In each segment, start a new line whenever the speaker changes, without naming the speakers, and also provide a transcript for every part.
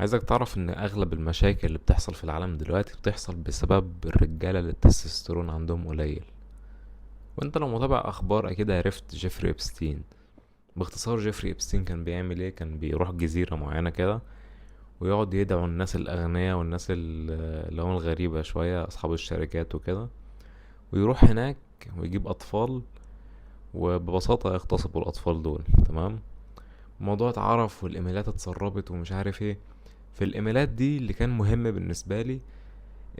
عايزك تعرف ان اغلب المشاكل اللي بتحصل في العالم دلوقتي بتحصل بسبب الرجالة اللي التستوستيرون عندهم قليل. وانت لو متابع اخبار اكيد عرفت جيفري ابستين. باختصار جيفري ابستين كان بيعمل ايه؟ كان بيروح جزيرة معينة كده ويقعد يدعو الناس الاغنياء والناس اللي هم الغريبة شوية، اصحاب الشركات وكده، ويروح هناك ويجيب اطفال وببساطة يغتصبوا الاطفال دول. تمام. الموضوع اتعرف والايميلات اتسربت ومش عارف ايه. في الايميلات دي اللي كان مهم بالنسبة لي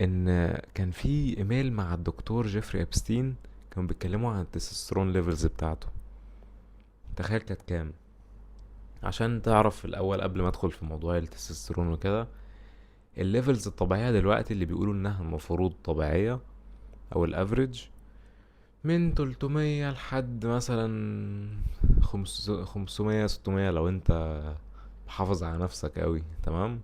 ان كان في ايميل مع الدكتور جيفري ابستين، كانوا بيتكلموا عن التستوستيرون ليفلز بتاعته. تخيل كانت كام؟ عشان تعرف الاول قبل ما ادخل في موضوع التستوستيرون وكده، الليفلز الطبيعية دلوقتي اللي بيقولوا انها المفروض طبيعية او الافريج من 300 لحد مثلا 500 600 لو انت محافظ على نفسك قوي. تمام.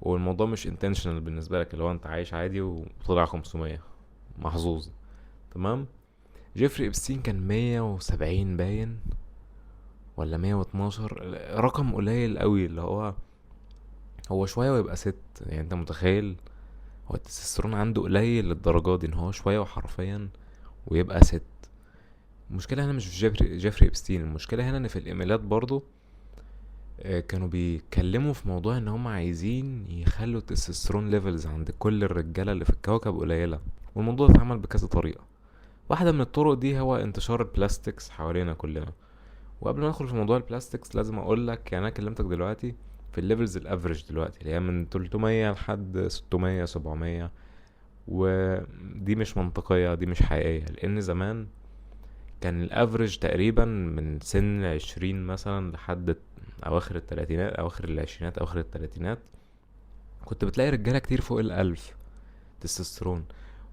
والموضوع مش intentional بالنسبة لك، اللي هو انت عايش عادي وطلع 500، محظوظ. تمام. جيفري ابستين كان 170 باين ولا 112، رقم قليل قوي، اللي هو شوية ويبقى ست. يعني انت متخيل هو التستوستيرون عنده قليل للدرجة دي ان هو شوية وحرفيا ويبقى ست. المشكلة هنا مش في جيفري ابستين، المشكلة هنا ان في الايميلات برضو كانوا بيتكلموا في موضوع ان هم عايزين يخلوا التستوستيرون ليفلز عند كل الرجالة اللي في الكوكب قليلة. والموضوع ده اتعمل بكذا طريقة. واحدة من الطرق دي هو انتشار البلاستكس حوالينا كلنا. وقبل ما ندخل في موضوع البلاستكس لازم اقول لك، يعني انا كلمتك دلوقتي في الليفلز الافريج دلوقتي اللي هي من 300 لحد 600 700، ودي مش منطقية، دي مش حقيقية، لان زمان كان الافريج تقريبا من سن 20 مثلا لحد اواخر التلاتينات، اواخر العشرينات، اواخر التلاتينات، كنت بتلاقي رجالة كتير فوق الالف تستوستيرون.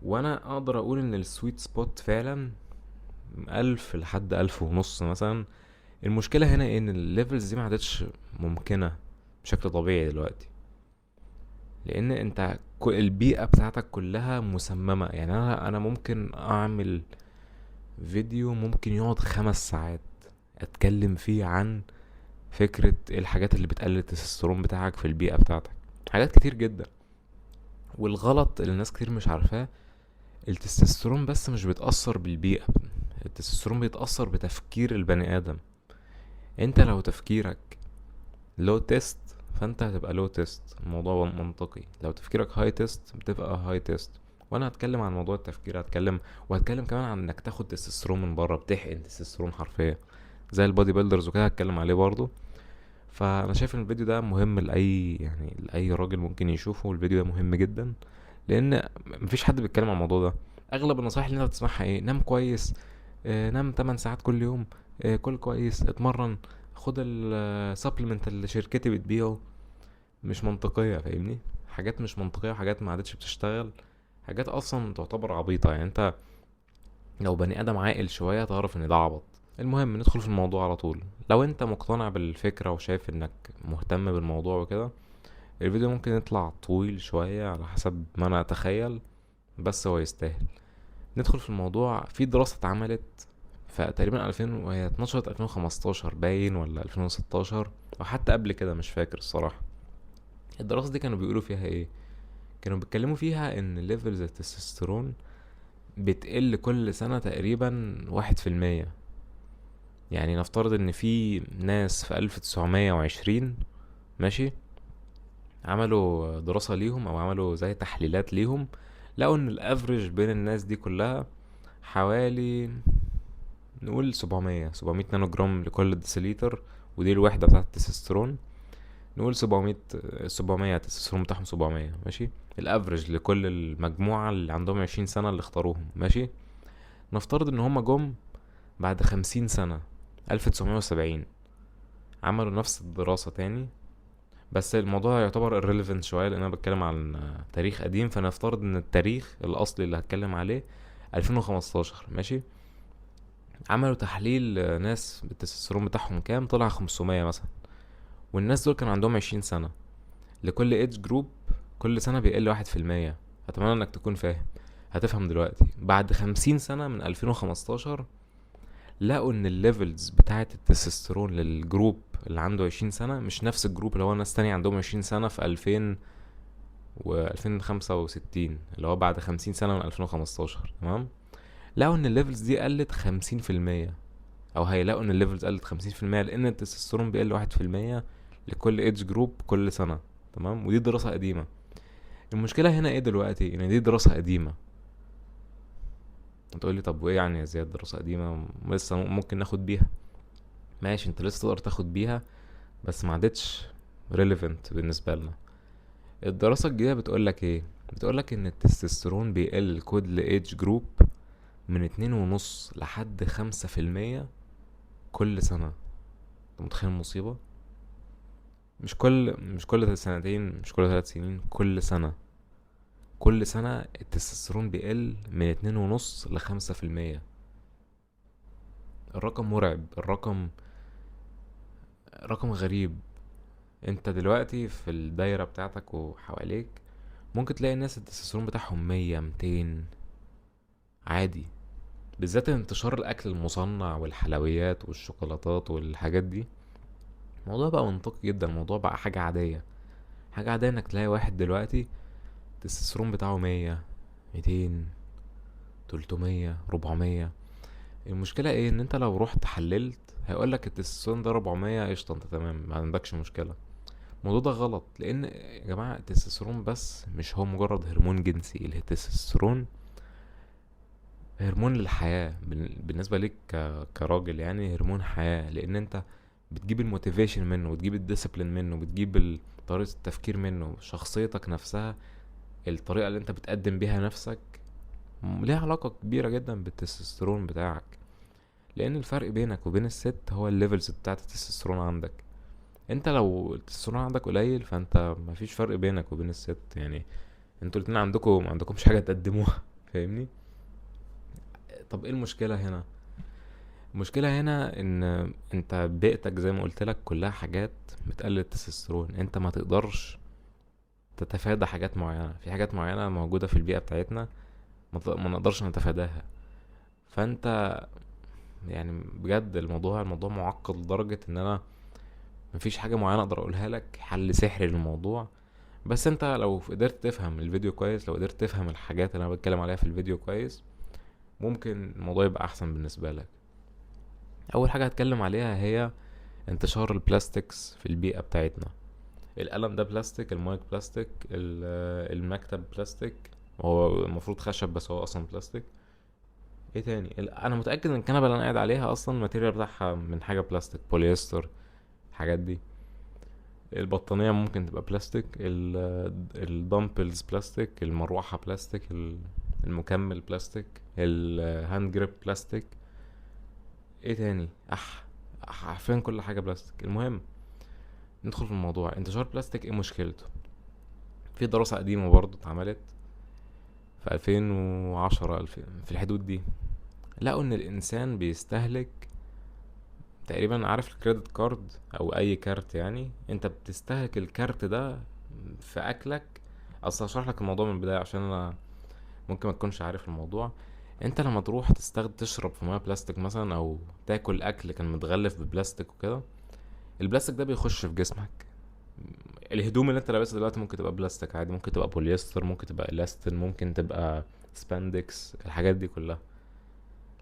وانا اقدر اقول ان السويت سبوت فعلا 1000 لحد 1500 مثلا. المشكلة هنا ان الليفلز دي ما عادتش ممكنة بشكل طبيعي دلوقتي، لان انت البيئة بتاعتك كلها مسممة. يعني انا ممكن اعمل فيديو ممكن يقعد 5 ساعات اتكلم فيه عن فكرة ايه الحاجات اللي بتقلل التستوستيرون بتاعك في البيئة بتاعتك، حاجات كتير جدا. والغلط اللي الناس كتير مش عارفاه، التستوستيرون بس مش بيتأثر بالبيئة، التستوستيرون بيتأثر بتفكير البني آدم. انت لو تفكيرك لو تيست فانت هتبقى لو تيست، الموضوع منطقي. لو تفكيرك هاي تيست بتبقى هاي تيست. وانا هتكلم عن موضوع التفكير، وهتكلم كمان عن انك تاخد تستوستيرون من بره، بتحقن تستوستيرون حرفيا زي البودي بيلدرز وكده، هتكلم عليه برضه. فانا شايف ان الفيديو ده مهم لاي، يعني لاي راجل ممكن يشوفه. الفيديو ده مهم جدا لان مفيش حد بيتكلم عن الموضوع ده. اغلب النصايح اللي انت بتسمعها ايه؟ نام كويس، نام 8 ساعات كل يوم، كل كويس، اتمرن، خد السبلمنت اللي شركتي بتبيعه. مش منطقية، فاهمني؟ حاجات مش منطقية وحاجات ما عادتش بتشتغل، حاجات اصلا تعتبر عبيطة. يعني انت لو بني ادم عاقل شوية تعرف ان ده عبط. المهم ندخل في الموضوع على طول. لو انت مقتنع بالفكرة وشايف انك مهتم بالموضوع وكده، الفيديو ممكن يطلع طويل شوية على حسب ما انا اتخيل، بس هو يستاهل. ندخل في الموضوع. في دراسة اتعملت في تقريبا 2000 وهي اتنشرت 2015 باين ولا 2016 او حتى قبل كده، مش فاكر الصراحة. الدراسة دي كانوا بيقولوا فيها ايه؟ كانوا بيتكلموا فيها ان ليفلز التستوستيرون بتقل كل سنة تقريبا 1%. يعني نفترض ان في ناس في 1920، ماشي، عملوا دراسة ليهم او عملوا زي تحليلات ليهم، لقوا ان الافريج بين الناس دي كلها حوالي نقول 700 نانو جرام لكل ديسيليتر، ودي الوحدة بتاعة التستوستيرون. نقول 700 التستوستيرون بتاعهم 700، ماشي، الافريج لكل المجموعة اللي عندهم 20 سنة اللي اختاروهم، ماشي. نفترض ان هما جم بعد 50 سنة، 1970، عملوا نفس الدراسة تاني. بس الموضوع يعتبر irrelevant شوية لان انا بتكلم عن تاريخ قديم، فنفترض ان التاريخ الاصلي اللي هتكلم عليه 2015، ماشي. عملوا تحليل ناس التستوستيرون بتاعهم كام، طلع 500 مثلا. والناس دول كان عندهم 20 سنة. لكل ايدج جروب كل سنة بيقل 1%. اتمنى انك تكون فاهم. هتفهم دلوقتي. بعد 50 سنة من 2015 لقوا ان الليفلز بتاعه التستوستيرون للجروب اللي عنده 20 سنة مش نفس الجروب اللي هو ناس تانية عندهم 20 سنة في 2065، اللي هو بعد 50 سنة من 2015. تمام. لقوا ان الليفلز دي قلت 50%، او هيلاقوا ان الليفلز قلت 50% لان التستوستيرون بيقل 1% لكل ايدج جروب كل سنة. تمام. ودي دراسة قديمة. المشكلة هنا ايه دلوقتي؟ ان دي دراسة قديمة. هتقولي طب وايه يعني يا زياد، دراسة قديمة لسه ممكن ناخد بيها. ماشي، انت لسه تقدر تاخد بيها، بس ما عادتش relevant بالنسبة لنا. الدراسة الجديدة بتقولك ايه؟ بتقولك ان التستوستيرون بيقل كل ايدج جروب من 2.5 لحد 5% كل سنة. انت متخيل المصيبة؟ مش كل سنتين، مش كل 3 سنين، كل سنة. كل سنة التستوستيرون بيقل من 2.5 ل5%. الرقم مرعب، الرقم رقم غريب. انت دلوقتي في الدايرة بتاعتك وحواليك ممكن تلاقي الناس التستوستيرون بتاعهم 100 200 عادي. بالذات انتشار الاكل المصنع والحلويات والشوكولاتات والحاجات دي، الموضوع بقى منطقي جدا. الموضوع بقى حاجة عادية، حاجة عادية انك تلاقي واحد دلوقتي التستوستيرون بتاعه 100 200 300 400. المشكلة ايه؟ ان انت لو رحت حللت هيقولك التستوستيرون ده 400 قشطة، انت تمام، ما عندكش مشكلة. الموضوع ده غلط، لان يا جماعة التستوستيرون بس مش هو مجرد هرمون جنسي. التستوستيرون هرمون للحياة. بالنسبة ليك كراجل يعني هرمون حياة، لان انت بتجيب الموتيفيشن منه، وتجيب الديسيبلين منه، وتجيب طريقة التفكير منه، شخصيتك نفسها، الطريقة اللي انت بتقدم بيها نفسك ليها علاقة كبيرة جدا بالتستوستيرون بتاعك. لان الفرق بينك وبين الست هو الليفلز بتاعت التستوستيرون عندك. انت لو التستوستيرون عندك قليل فانت مفيش فرق بينك وبين الست يعني. انتوا الاتنين عندكم ما عندكمش حاجة تقدموها. فاهمني؟ طب ايه المشكلة هنا؟ المشكلة هنا ان انت بيئتك زي ما قلت لك كلها حاجات بتقلل التستوستيرون. انت ما تقدرش تتفادى حاجات معينة. في حاجات معينة موجودة في البيئة بتاعتنا ما نقدرش نتفاداها. فانت يعني بجد الموضوع معقد لدرجة ان انا مفيش حاجة معينة اقدر اقولها لك حل سحري للموضوع. بس انت لو قدرت تفهم الفيديو كويس، لو قدرت تفهم الحاجات اللي انا بتكلم عليها في الفيديو كويس، ممكن الموضوع يبقى احسن بالنسبة لك. اول حاجة هتكلم عليها هي انتشار البلاستيكس في البيئة بتاعتنا. القلم ده بلاستيك، المايك بلاستيك، المكتب بلاستيك. هو المفروض خشب بس هو اصلا بلاستيك. ايه تاني؟ انا متأكد ان الكنبة اللي انا قاعد عليها اصلا الماتيريال بتاعها من حاجة بلاستيك، بوليستر، الحاجات دي. البطانية ممكن تبقى بلاستيك، الدمبلز بلاستيك، المروحة بلاستيك، المكمل بلاستيك، الهاند جريب بلاستيك. ايه تاني؟ حرفيا كل حاجة بلاستيك. المهم ندخل في الموضوع. انتشار بلاستيك ايه مشكلته؟ في دراسة قديمة برضو اتعملت في 2010 في الحدود دي. لقوا ان الانسان بيستهلك تقريبا، عارف الكريدت كارد او اي كارت، يعني انت بتستهلك الكارت ده في اكلك. اصل هشرح لك الموضوع من البداية عشان انا ممكن ما تكونش عارف الموضوع. انت لما تروح تشرب في ميه بلاستيك مثلا، او تاكل اكل كان متغلف ببلاستيك وكده، البلاستيك ده بيخش في جسمك. الهدوم اللي انت لابسها دلوقتي ممكن تبقى بلاستيك عادي، ممكن تبقى بوليستر، ممكن تبقى الاستين، ممكن تبقى سباندكس، الحاجات دي كلها.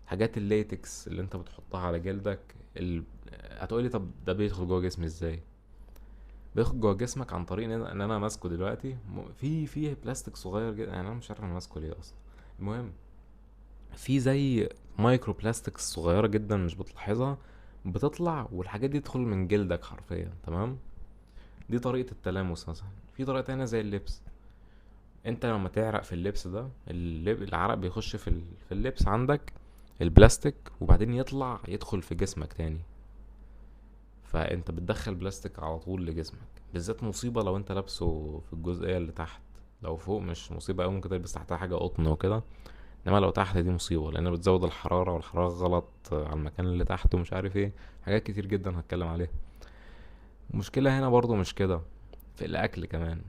حاجات الليتكس اللي انت بتحطها على جلدك هتقولي طب ده بيدخل جوه جسمي ازاي؟ بيدخل جوه جسمك عن طريق ان انا ماسكه دلوقتي في بلاستيك صغير جدا، يعني انا مش عارف انا ماسكه ليه اصلا. المهم في زي مايكرو بلاستيك صغيرة جدا مش بتلاحظها، بتطلع والحاجات دي تدخل من جلدك حرفيا. تمام. دي طريقة التلامس. مثلا في طريقة تانية زي اللبس. انت لما تعرق في اللبس ده، العرق بيخش في اللبس عندك البلاستيك، وبعدين يدخل في جسمك تاني. فانت بتدخل بلاستيك على طول لجسمك. بالذات مصيبة لو انت لابسه في الجزئية اللي تحت. لو فوق مش مصيبة اوي، ممكن تلبس تحتها حاجة قطن وكده. انما لو تحت دي مصيبة، لان بتزود الحرارة، والحرارة غلط على المكان اللي تحت ومش عارف ايه. حاجات كتير جدا هتكلم عليها. المشكلة هنا برضو مش كده، في الاكل كمان.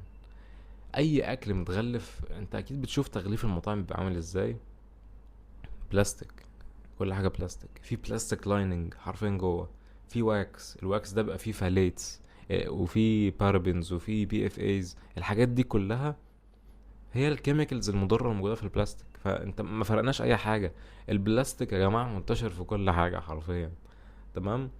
اي اكل متغلف، انت اكيد بتشوف تغليف المطاعم بيبقى عامل ازاي. بلاستيك. كل حاجه بلاستيك. في بلاستيك لايننج حرفيا جوه، في واكس، الواكس ده بقى فيه فاليتس، وفي بارابينز وفي بي اف ايز. الحاجات دي كلها هي الكيميكالز المضره الموجوده في البلاستيك. فانت ما فرقناش اي حاجه. البلاستيك يا جماعه منتشر في كل حاجه حرفيا. تمام.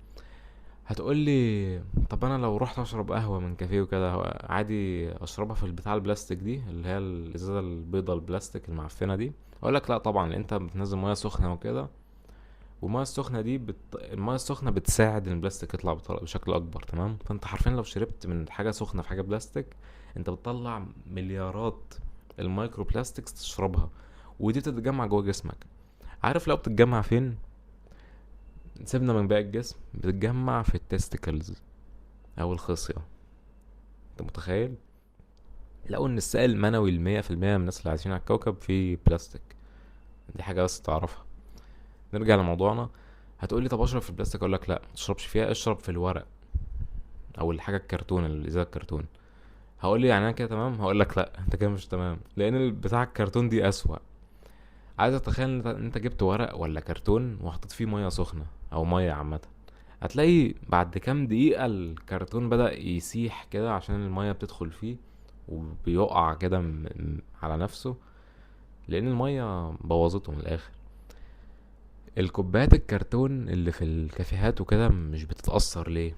هتقولي طب انا لو رحت اشرب قهوه من كافيه وكده، عادي اشربها في البتاع البلاستيك دي اللي هي الازازه البيضه البلاستيك المعفنه دي؟ اقول لك لا طبعا، لأن انت بتنزل ميه سخنه وكده، والميه السخنه دي الميه السخنه بتساعد ان البلاستيك يطلع بشكل اكبر. تمام. فانت حرفيا لو شربت من حاجه سخنه في حاجه بلاستيك، انت بتطلع مليارات المايكرو بلاستكس تشربها، ودي بتتجمع جوه جسمك. عارف لو بتتجمع فين؟ سيبنا من باقي الجسم، بتتجمع في التستيكلز او الخصيه. انت متخيل؟ لقوا ان السائل المنوي 100% من الناس اللي عايشين على الكوكب فيه بلاستيك. دي حاجه بس تعرفها. نرجع لموضوعنا. هتقولي طب اشرب في البلاستيك؟ اقول لك لا، متشربش فيها، اشرب في الورق او الحاجه الكرتون، الازازه الكرتون. هقول لي يعني انا كده تمام؟ هقول لك لا، انت كده مش تمام، لان بتاع الكرتون دي اسوأ. عايز اتخيل ان انت جبت ورق ولا كرتون وحطيت فيه ميه سخنه او ميه عامه، هتلاقي بعد كام دقيقه الكرتون بدأ يسيح كده عشان الميه بتدخل فيه، وبيقع كده على نفسه، لان الميه بوظته من الاخر. الكوبايات الكرتون اللي في الكافيهات وكده مش بتتأثر ليه؟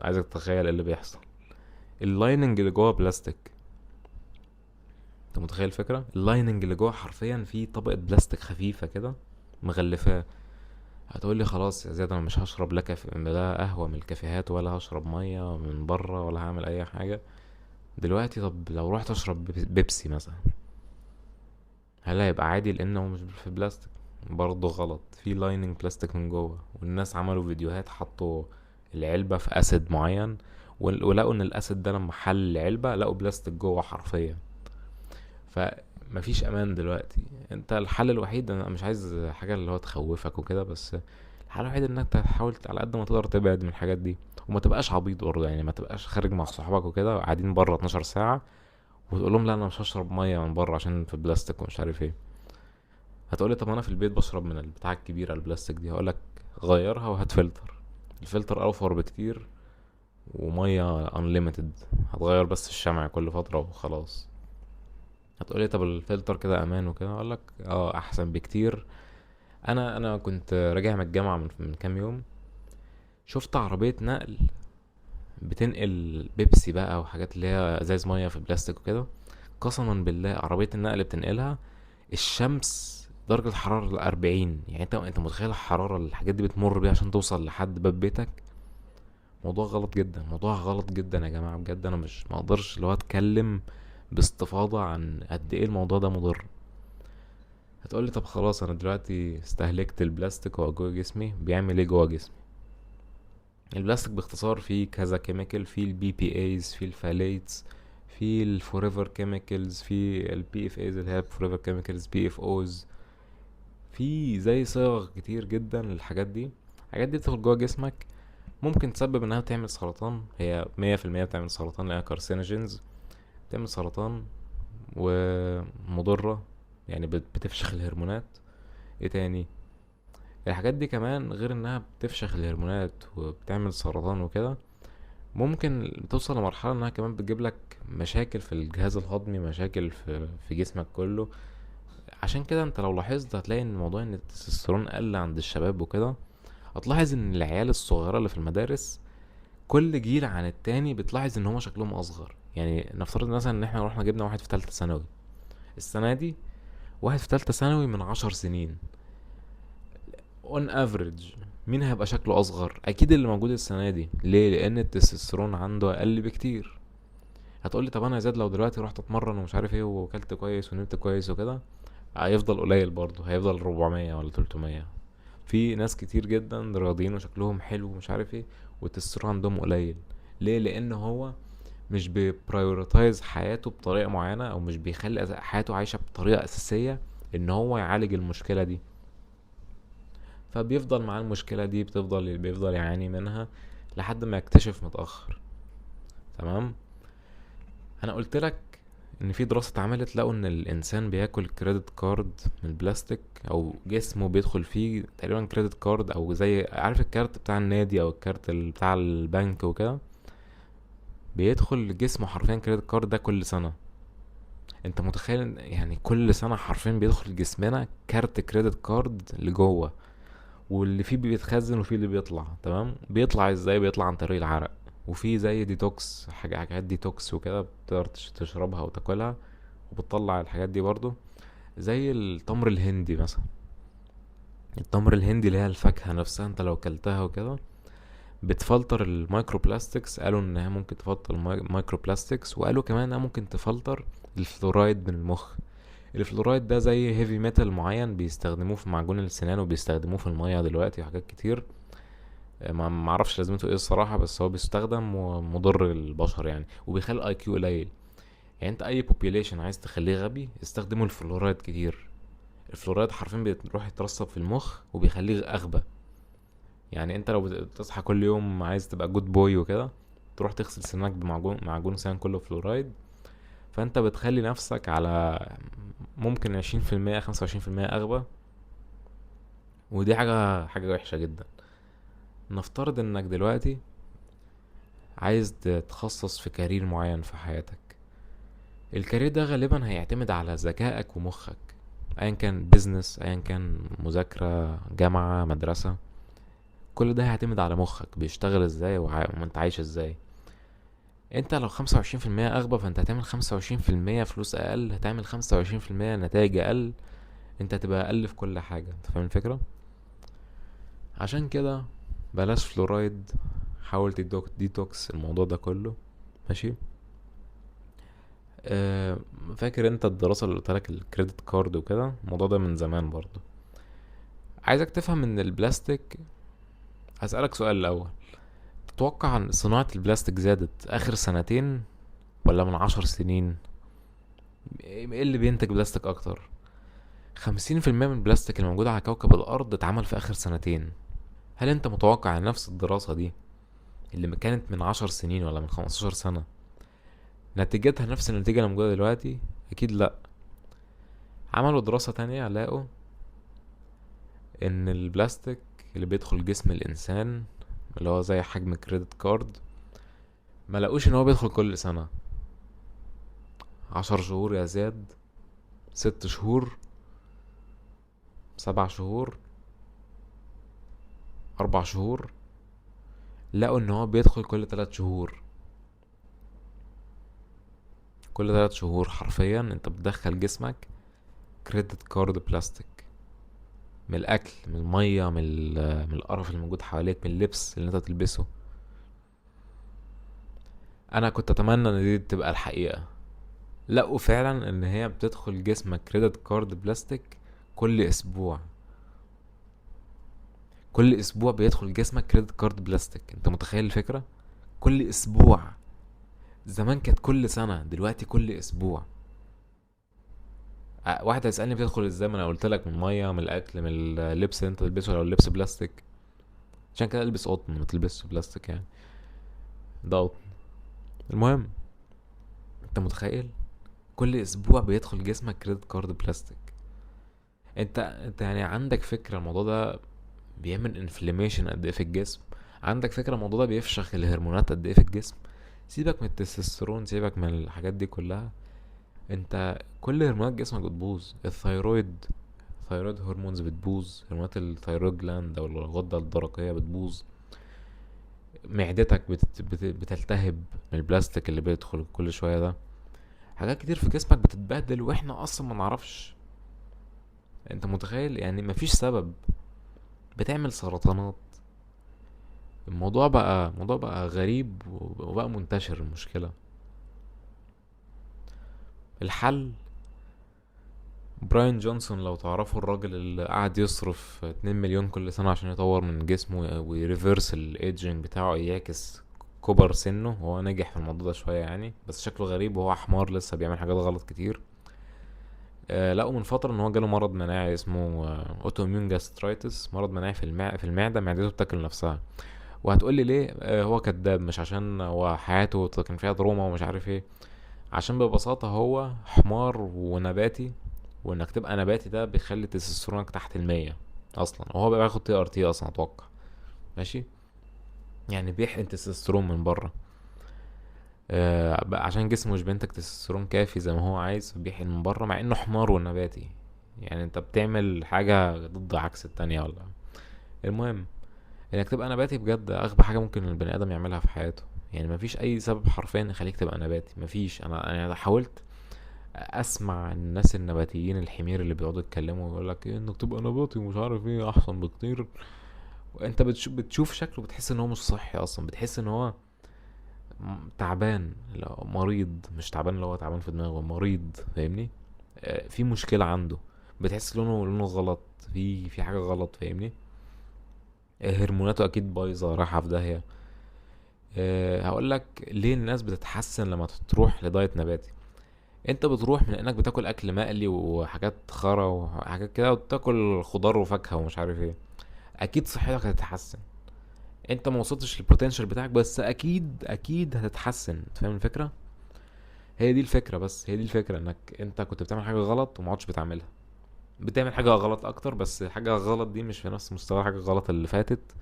عايزك تتخيل ايه اللي بيحصل. اللايننج اللي جوه بلاستيك. انت متخيل الفكره؟ اللايننج اللي جوه حرفيا فيه طبقه بلاستيك خفيفه كده مغلفاه. هتقول لي خلاص يا زياد، انا مش هشرب لا قهوه من الكافيهات، ولا هشرب ميه من بره، ولا هعمل اي حاجه دلوقتي. طب لو رحت اشرب بيبسي مثلا، هل هيبقى عادي لانه مش في بلاستيك؟ برضه غلط، في لايننج بلاستيك من جوه. والناس عملوا فيديوهات، حطوا العلبة في اسيد معين، ولقوا ان الاسيد ده لما حل العلبة لقوا بلاستيك جوه حرفيا. فمفيش امان دلوقتي. انت الحل الوحيد، انا مش عايز حاجة اللي هو تخوفك وكده، بس الحل الوحيد ان انت تحاول على قد ما تقدر تبعد من الحاجات دي. وما تبقاش عبيط برضه، يعني ما تبقاش خارج مع صحابك وكده قاعدين بره 12 ساعة وتقول لهم لا انا مش هشرب ميه من بره عشان في بلاستيك ومش عارف ايه. هتقولي طب انا في البيت بشرب من البتاعه الكبيره البلاستيك دي. هقولك غيرها وهات فلتر. الفلتر اوفر بكتير، وميه unlimited. هتغير بس الشمع كل فتره وخلاص. هتقولي طب الفلتر كده امان وكده؟ اقولك اه، احسن بكتير. انا كنت راجع من الجامعه من كام يوم، شفت عربيه نقل بتنقل بيبسي بقى وحاجات اللي هي ازايز ميه في بلاستيك وكده. قسما بالله عربيه النقل اللي بتنقلها، الشمس درجة الحرارة ال40. يعني انت متخيل الحرارة اللي الحاجات دي بتمر بيها عشان توصل لحد باب بيتك؟ موضوع غلط جدا، موضوع غلط جدا يا جماعة. بجد انا مش مقدرش اللي هو اتكلم باستفاضة عن قد ايه الموضوع ده مضر. هتقولي طب خلاص، انا دلوقتي استهلكت البلاستيك وهو جوه جسمي، بيعمل ايه جوه جسمي؟ البلاستيك باختصار فيه كذا كيميكال، فيه البي بي ايز، فيه الفاليتس، في الفوريفر كيميكالز، في البي اف ايز اللي هي فوريفر كيميكالز، بي اف اوز. في زي صيغ كتير جدا للحاجات دي. الحاجات دي بتدخل جوه جسمك، ممكن تسبب انها تعمل سرطان. هي 100% بتعمل سرطان لانها كارسينوجينز، بتعمل سرطان ومضرة. يعني بتفشخ الهرمونات. ايه تاني؟ الحاجات دي كمان غير انها بتفشخ الهرمونات وبتعمل سرطان وكده، ممكن توصل لمرحلة انها كمان بتجيب لك مشاكل في الجهاز الهضمي، مشاكل في جسمك كله. عشان كده انت لو لاحظت هتلاقي ان موضوع ان التستوستيرون قل عند الشباب وكده. هتلاحظ ان العيال الصغيرة اللي في المدارس كل جيل عن التاني بتلاحظ ان هما شكلهم اصغر. يعني نفترض مثلا ان احنا رحنا جبنا واحد في تالتة ثانوي السنة دي، واحد في تالتة ثانوي من 10 سنين، on average مين هيبقى شكله اصغر؟ اكيد اللي موجود السنة دي. ليه؟ لان التستوستيرون عنده اقل بكتير. هتقولي طب انا يا زياد لو دلوقتي رحت اتمرن ومش عارف ايه واكلت كويس ونمت كويس وكده، هيفضل قليل برضه، هيفضل 400 ولا 300. في ناس كتير جدا رياضيين وشكلهم حلو ومش عارف ايه والتستيرون عندهم قليل. ليه؟ لان هو مش بيبرايورتايز حياته بطريقه معينه، او مش بيخلي حياته عايشه بطريقه اساسيه ان هو يعالج المشكله دي. فبيفضل معاه المشكله دي، بيفضل يعاني منها لحد ما يكتشف متاخر. تمام. انا قلت لك ان في دراسة اتعملت لقوا ان الانسان بياكل كريدت كارد من البلاستيك، او جسمه بيدخل فيه تقريبا كريدت كارد، او زي عارف الكارت بتاع النادي او الكارت بتاع البنك وكده، بيدخل جسمه حرفيا كريدت كارد ده كل سنة. انت متخيل يعني كل سنة حرفيا بيدخل جسمنا كارت كريدت كارد لجوه، واللي فيه بيتخزن وفيه اللي بيطلع. تمام، بيطلع ازاي؟ بيطلع عن طريق العرق، وفي زي ديتوكس، حاجات ديتوكس وكده بتقدر تشربها وتاكلها وبتطلع الحاجات دي برضو. زي التمر الهندي مثلا، التمر الهندي اللي هي الفاكهة نفسها، انت لو كلتها وكده بتفلتر المايكرو بلاستكس. قالوا انها ممكن تفلتر المايكرو بلاستكس، وقالوا كمان انها ممكن تفلتر الفلورايد من المخ. الفلورايد ده زي هيفي ميتال معين بيستخدموه في معجون السنان، وبيستخدموه في المية دلوقتي وحاجات كتير. ما معرفش لازمته ايه الصراحة، بس هو بيستخدم ومضر للبشر يعني، وبيخلي الاي كيو قليل. يعني انت اي population عايز تخليه غبي استخدموا الفلورايد كتير. الفلورايد حرفيا بيروح يترسب في المخ وبيخليه اغبى. يعني انت لو بتصحى كل يوم عايز تبقى جود بوي وكده، تروح تغسل سنانك بمعجون سنان كله فلورايد، فانت بتخلي نفسك على ممكن 20% 25% اغبى. ودي حاجة وحشة جدا. نفترض انك دلوقتي عايز تتخصص في كارير معين في حياتك. الكارير ده غالبا هيعتمد على ذكائك ومخك، ايا كان بيزنس، ايا كان مذاكرة، جامعة، مدرسة. كل ده هيعتمد على مخك بيشتغل ازاي وانت عايش ازاي. انت لو 25% اغبى، فانت هتعمل 25% فلوس اقل، هتعمل 25% نتائج اقل. انت هتبقى اقل في كل حاجة. انت فاهم الفكرة؟ عشان كده بلاش فلورايد. حاول ديتوكس الموضوع ده كله. ماشي. أه. فاكر انت الدراسة اللي قلتلك الكريدت كارد وكده؟ الموضوع ده من زمان برضو. عايزك تفهم ان البلاستيك. هسألك سؤال الاول. تتوقع ان صناعة البلاستيك زادت اخر سنتين ولا من 10 سنين؟ ايه اللي بينتج بلاستيك اكتر؟ 50% من البلاستيك اللي موجود على كوكب الارض اتعمل في اخر سنتين. هل انت متوقع ان نفس الدراسة دي اللي كانت من 10 سنين ولا من 15 سنة نتيجتها نفس النتيجة اللي موجودة دلوقتي؟ اكيد لا. عملوا دراسة تانية لقوا ان البلاستيك اللي بيدخل جسم الانسان، اللي هو زي حجم كريدت كارد، ما لقوش ان هو بيدخل كل سنة. 10 شهور يا زياد، 6 شهور، 7 شهور، 4 شهور. لقوا ان هو بيدخل كل 3 شهور. كل 3 شهور حرفيا انت بتدخل جسمك كريدت كارد بلاستيك، من الاكل، من المية، من القرف اللي موجود حواليك، من اللبس اللي انت تلبسه. انا كنت اتمنى ان دي تبقى الحقيقة. لقوا فعلا ان هي بتدخل جسمك كريدت كارد بلاستيك كل اسبوع. كل اسبوع بيدخل جسمك كريدت كارد بلاستيك. انت متخيل الفكرة؟ كل اسبوع. زمان كانت كل سنة، دلوقتي كل اسبوع. واحد هيسألني بتدخل ازاي؟ ما انا قلت لك من المية، من الاكل، من اللبس اللي انت تلبسه لو اللبس بلاستيك. عشان كده البس قطن، ما تلبسش بلاستيك يعني. ده قطن. المهم، انت متخيل كل اسبوع بيدخل جسمك كريدت كارد بلاستيك؟ انت يعني عندك فكرة الموضوع ده بيعمل انفلاميشن قد ايه في الجسم؟ عندك فكرة الموضوع ده بيفشخ الهرمونات قد ايه في الجسم؟ سيبك من التستوستيرون، سيبك من الحاجات دي كلها. انت كل هرمونات جسمك بتبوظ. الثيرويد هرمونز بتبوظ، هرمونات الثيرويد جلاند او الغدة الدرقية بتبوظ. معدتك بتلتهب من البلاستيك اللي بيدخل كل شوية ده. حاجات كتير في جسمك بتتبهدل واحنا اصلا ما نعرفش. انت متخيل؟ يعني مفيش سبب. بتعمل سرطانات. الموضوع بقى غريب وبقى منتشر. المشكلة الحل براين جونسون، لو تعرفوا الراجل اللي قعد يصرف 2 مليون كل سنة عشان يطور من جسمه ويريفرس الايدجنج بتاعه، يعكس كبر سنه. هو نجح في الموضوع ده شوية يعني، بس شكله غريب وهو حمار لسه بيعمل حاجات غلط كتير. لقوا من فترة ان هو جاله مرض مناعي اسمه اوتو اميون جاسترايتس، مرض مناعي في المعدة. معدته بتاكل نفسها. وهتقولي ليه؟ هو كذاب، مش عشان هو حياته كان فيها تروما ومش عارف ايه. عشان ببساطة هو حمار ونباتي، وانك تبقى نباتي ده بيخلي تستوستيرونك تحت 100 اصلا، وهو بقى بياخد تي ار تي اصلا اتوقع. ماشي، يعني بيحقن تستوستيرون من بره. بقى عشان جسمه مش بينتج تستوستيرون كافي زي ما هو عايز، فبيحقن من بره مع انه حمار ونباتي. يعني انت بتعمل حاجة ضد عكس التانية ولا. المهم، انك تبقى نباتي بجد اغبى حاجة ممكن البني ادم يعملها في حياته. يعني مفيش اي سبب حرفيا يخليك تبقى نباتي، مفيش. انا حاولت اسمع الناس النباتيين الحمير اللي بيقعدوا يتكلموا ويقول لك ايه انك تبقى نباتي ومش عارف ايه احسن بكتير، وانت بتشوف شكله بتحس ان هو مش صحي اصلا، بتحس ان هو تعبان، لا مريض، مش تعبان اللي هو تعبان في دماغه، مريض، فاهمني؟ في مشكلة عنده، بتحس لونه غلط، في حاجة غلط، فاهمني؟ هرموناته اكيد بايظة رايحة في داهية. هقول لك ليه الناس بتتحسن لما تروح لدايت نباتي. انت بتروح من انك بتاكل اكل مقلي وحاجات خرا وحاجات كده، وتاكل خضار وفاكهة ومش عارف ايه، اكيد صحتك هتتحسن. انت ما وصلتش للبوتنشال بتاعك، بس اكيد هتتحسن. أنت فاهم الفكرة؟ هي دي الفكرة، بس هي دي الفكرة، انك انت كنت بتعمل حاجة غلط وما عدتش بتعملها، بتعمل حاجة غلط اكتر، بس حاجة غلط دي مش في نفس مستوى حاجة غلط اللي فاتت.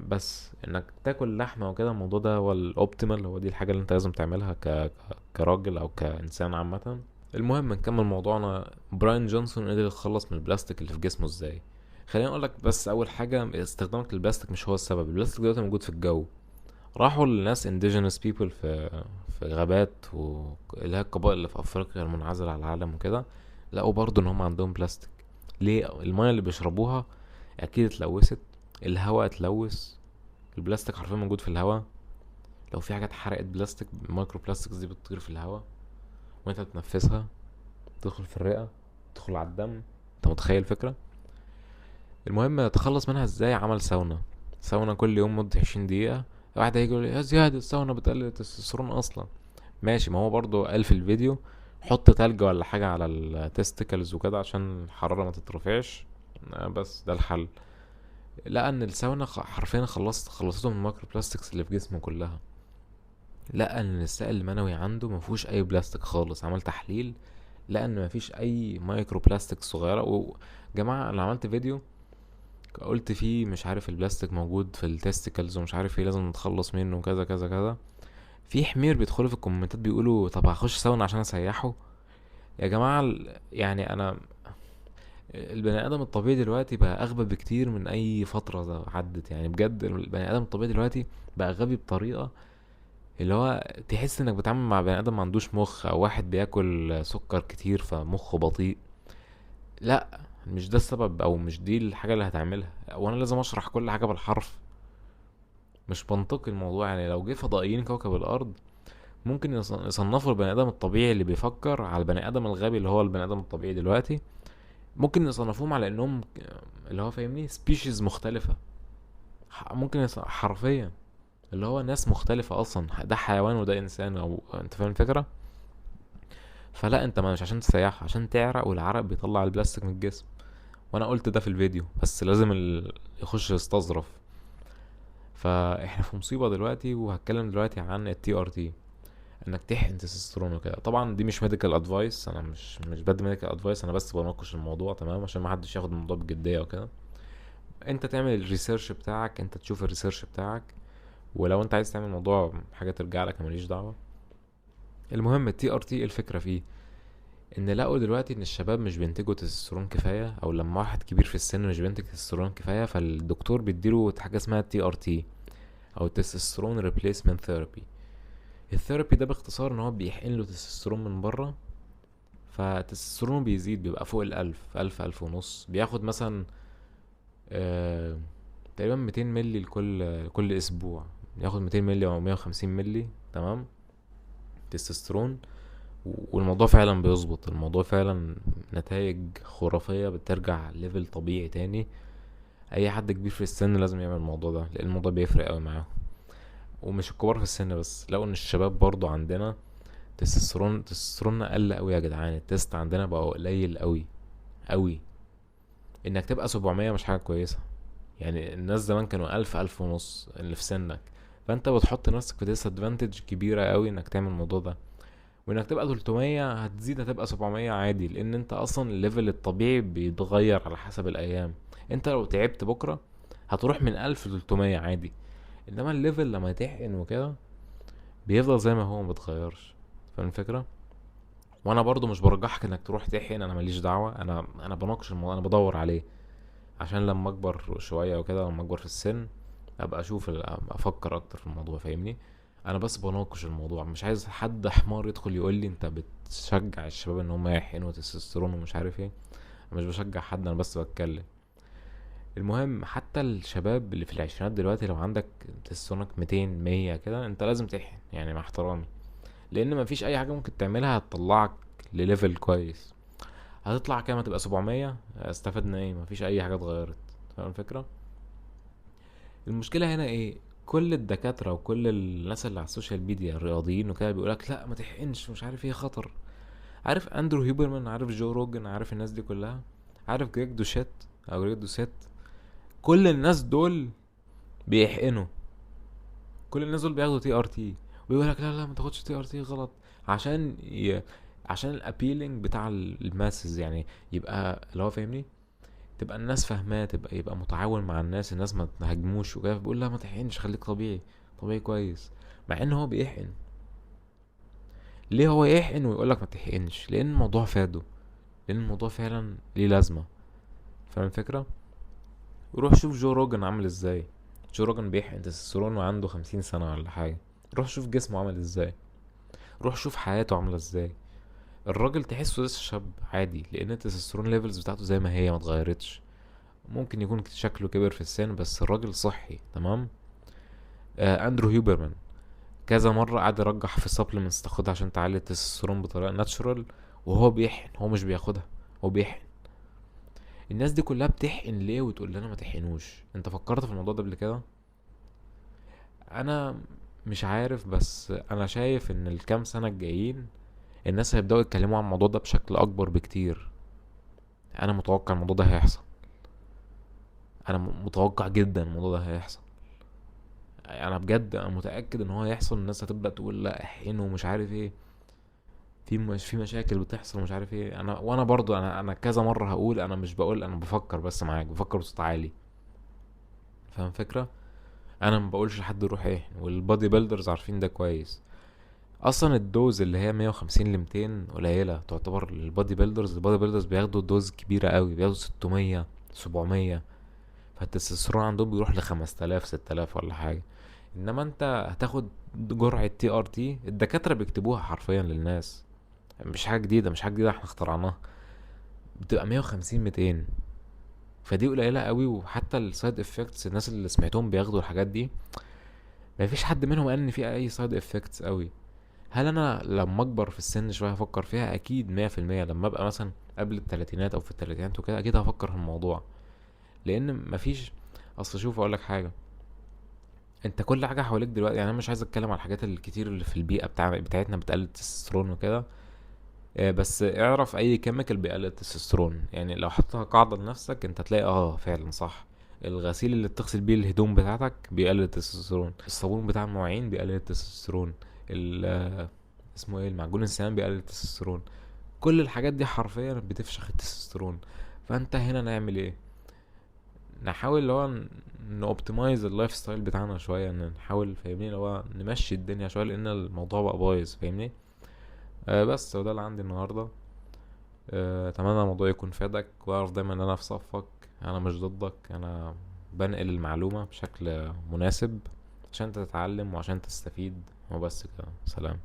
بس انك تاكل لحمة وكده، الموضوع ده هو الاوبتيمال، هو دي الحاجة اللي انت لازم تعملها كراجل او كانسان عامة. المهم نكمل موضوعنا. براين جونسون قدر يتخلص من البلاستيك اللي في جسمه ازاي؟ خليني اقول لك، بس اول حاجة استخدامك للبلاستيك مش هو السبب. البلاستيك دلوقتي موجود في الجو. راحوا للناس indigenous people في غابات اللي هي القبائل اللي في افريقيا المنعزلة على العالم وكده، لقوا برضو ان هم عندهم بلاستيك. ليه؟ المياه اللي بيشربوها اكيد اتلوثت، الهواء اتلوث، البلاستيك حرفيا موجود في الهواء. لو في حاجات حرقت بلاستيك، المايكرو بلاستيكس دي بتطير في الهواء وانت بتنفسها، تدخل في الرئة، تدخل على الدم. انت متخيل الفكرة؟ المهم تخلص منها ازاي؟ عمل ساونا. ساونا كل يوم مدة 20 دقيقة. واحد هيجي يقول لي يا زياد الساونا بتقلل التستوستيرون اصلا. ماشي، ما هو برضو قال في الفيديو حط تلج ولا حاجة على التستيكلز وكده عشان الحرارة ما تترفعش. بس ده الحل. لقى ان الساونا حرفيا خلصته من المايكرو بلاستكس اللي في جسمه كلها. لقى ان السائل المنوي عنده مفهوش اي بلاستيك خالص. عمل تحليل، لقى ان مفيش اي مايكرو بلاستيك صغيرة. وجماعة انا عملت فيديو قلت فيه مش عارف البلاستيك موجود في التستيكلز ومش عارف ايه لازم نتخلص منه وكذا كذا كذا. في حمير بيدخلوا في الكومنتات بيقولوا طب هخش ساونا عشان اسيحه. يا جماعة يعني انا البني ادم الطبيعي دلوقتي بقى اغبى بكتير من اي فترة عدت. يعني بجد البني ادم الطبيعي دلوقتي بقى غبي بطريقة اللي هو تحس انك بتتعامل مع بني ادم ما عندوش مخ، او واحد بياكل سكر كتير فمخه بطيء. لا، مش ده السبب، او مش دي الحاجة اللي هتعملها. وانا لازم اشرح كل حاجة بالحرف؟ مش منطقي الموضوع. يعني لو جه فضائيين كوكب الارض ممكن يصنفوا البني ادم الطبيعي اللي بيفكر على البني ادم الغبي اللي هو البني ادم الطبيعي دلوقتي، ممكن يصنفوهم على انهم اللي هو فاهمني سبيشيز مختلفة. ممكن حرفيا اللي هو ناس مختلفة اصلا، ده حيوان وده انسان، او انت فاهم الفكرة. فلا، انت مش عشان تسيح، عشان تعرق، والعرق بيطلع البلاستيك من الجسم. وانا قلت ده في الفيديو، بس لازم يخش يستظرف. فاحنا في مصيبة دلوقتي، وهتكلم دلوقتي عن التي ار تي، انك تحقن تستوستيرون وكده. طبعا دي مش ميديكال ادفايس، انا مش بدي ميديكال ادفايس، انا بس بناقش الموضوع تمام عشان ما حدش ياخد الموضوع بجديه وكده. انت تعمل الريسيرش بتاعك، انت تشوف الريسيرش بتاعك، ولو انت عايز تعمل موضوع حاجه ترجع لك، أنا ماليش دعوه. المهم التي ار تي الفكره فيه ان لقوا دلوقتي ان الشباب مش بينتجوا تستوستيرون كفايه، او لما واحد كبير في السن مش بينتج تستوستيرون كفايه، فالدكتور بيديله حاجه اسمها تي ار تي، او تستوستيرون ريبليسمنت ثيرابي. الثيرابي ده باختصار ان هو بيحقن له تستوستيرون من بره، فتستوستيرونه بيزيد، بيبقى فوق ألف ونص. بياخد مثلا آه تقريبا 200 ملي كل أسبوع. ياخد 200 ملي أو 150 ملي، تمام، تستوستيرون. والموضوع فعلا بيظبط، الموضوع فعلا نتائج خرافية، بترجع ليفل طبيعي تاني. أي حد كبير في السن لازم يعمل الموضوع ده، لأن الموضوع بيفرق أوي معاه. ومش الكبار في السن بس، لقوا إن الشباب برضو عندنا تستوستيرون قل أوي يا جدعان. التست عندنا بقى قليل أوي أوي. انك تبقى 700 مش حاجة كويسة. يعني الناس زمان كانوا 1000 ونص اللي في سنك، فانت بتحط نفسك في ديس ادفانتج كبيرة قوي انك تعمل الموضوع ده. وانك تبقى 300 هتزيد هتبقى 700 عادي، لان انت اصلا الليفل الطبيعي بيتغير على حسب الايام. انت لو تعبت بكرة هتروح من 1000 ل 300 عادي، انما الليفل لما تحقن وكده بيفضل زي ما هو مبيتغيرش. فاهم الفكرة؟ وانا برضو مش برجحك انك تروح تحقن، انا ماليش دعوة، انا بناقش الموضوع، انا بدور عليه عشان لما اكبر شوية وكده، لما اكبر في السن ابقى اشوف افكر اكتر في الموضوع، فاهمني؟ انا بس بناقش الموضوع، مش عايز حد حمار يدخل يقول لي انت بتشجع الشباب ان هم يحقنوا تستوستيرون ومش عارف ايه. انا مش بشجع حد، انا بس بتكلم. المهم حتى الشباب اللي في العشرينات دلوقتي، لو عندك تستوستيرونك 200 100 كده، انت لازم تحقن يعني، مع احترامي. لان مفيش اي حاجه ممكن تعملها هتطلعك لليفل كويس. هتطلع كام؟ هتبقى 700، استفدنا ايه؟ مفيش اي حاجه اتغيرت. فاهم الفكره؟ المشكله هنا ايه؟ كل الدكاتره وكل الناس اللي على السوشيال ميديا الرياضيين وكده بيقولك لا ما تحقنش، مش عارف ايه خطر. عارف اندرو هيوبرمان؟ عارف جو روجن؟ عارف الناس دي كلها؟ عارف جريج دوشيت او جريج دوسيت؟ كل الناس دول بيحقنوا. كل الناس دول بياخدوا تي ار تي، ويقول لك لا لا ما تاخدش تي ار تي غلط، عشان عشان الابيلينج بتاع الماسز يعني، يبقى اللي هو فاهمني، تبقى الناس فاهماه، يبقى متعاون مع الناس، الناس ما تهاجموش وكده. بيقول لا ما تحقنش، خليك طبيعي، طبيعي كويس، مع ان هو بيحقن. ليه هو يحقن ويقول لك ما تحقنش؟ لان الموضوع فاده، لان الموضوع فعلا ليه لازمه. فاهم الفكره؟ روح شوف جو روجن عامل ازاي. جو روجن بيحقن تستوستيرون وعنده 50 سنه ولا حاجه. روح شوف جسمه عامل ازاي، روح شوف حياته عامله ازاي. الراجل تحسه لسه شاب عادي، لان التستوستيرون ليفلز بتاعته زي ما هي ما اتغيرتش. ممكن يكون شكله كبر في السن بس الراجل صحي تمام. اندرو هيوبرمان كذا مره قعد يرجح في سبلمنتس تاخدها عشان تعلي التستوستيرون بطريقه ناتشورال، وهو بيحقن، هو مش بياخدها، هو بيحقن. الناس دي كلها بتحقن ليه وتقول لنا ما تحقنوش؟ انت فكرت في الموضوع ده قبل كده؟ انا مش عارف، بس انا شايف ان الكام سنه الجايين الناس هيبداوا يتكلموا عن الموضوع ده بشكل اكبر بكتير. انا متوقع الموضوع ده هيحصل، انا متوقع جدا الموضوع ده هيحصل. انا بجد انا متاكد ان هو هيحصل. الناس هتبدا تقول لا احقنه ومش عارف ايه، في مشاكل بتحصل ومش عارف ايه. وانا برضو انا كذا مره هقول، انا مش بقول، انا بفكر بس معاك، بفكر بصوت عالي. فاهم فكره؟ انا ما بقولش لحد يروح يحقن، والبادي بيلدرز عارفين ده كويس. اصلا الدوز اللي هي 150 ل 200 قليله تعتبر للبادي بيلدرز. البادي بيلدرز بياخدوا دوز كبيره قوي، بياخدوا 600 700. فالتستوستيرون عندهم بيروح ل 5000 6000 ولا حاجه. انما انت هتاخد جرعه تي ار تي الدكاتره بيكتبوها حرفيا للناس، مش حاجه جديده، مش حاجه جديده احنا اخترعناها. بتبقى 150 200. فدي قليله قوي. وحتى السايد افكتس، الناس اللي سمعتهم بياخدوا الحاجات دي ما فيش حد منهم قال ان في اي سايد افكتس قوي. هل انا لما اكبر في السن شويه هفكر فيها؟ اكيد 100%. لما ابقى مثلا قبل التلاتينات او في التلاتينات وكده اكيد هفكر في الموضوع، لان مفيش. اصل شوف اقولك حاجه، انت كل حاجه حواليك دلوقتي يعني، انا مش عايز اتكلم على الحاجات الكتير اللي في البيئه بتاعتنا بتقلل التستوستيرون وكده. بس اعرف اي كيميكال بيقلل التستوستيرون يعني، لو حطها قاعده لنفسك انت تلاقي فعلا صح. الغسيل اللي بتغسل بيه الهدوم بتاعتك بيقلل التستوستيرون، الصابون بتاع المواعين بيقلل التستوستيرون، اسمه ايه، المعجون السنان بيقلل التستوستيرون. كل الحاجات دي حرفيا بتفشخ التستوستيرون. فانت هنا نعمل ايه؟ نحاول اللي هو نوبتمايز اللايف ستايل بتاعنا شويه، ان نحاول فاهمني اللي هو نمشي الدنيا شويه، لان الموضوع بقى بايظ فاهمني. بس وده اللي عندي النهارده. اتمنى الموضوع يكون فادك، واعرف دايما ان انا في صفك، انا مش ضدك، انا بنقل المعلومه بشكل مناسب عشان تتعلم وعشان تستفيد. وبس كده، سلام.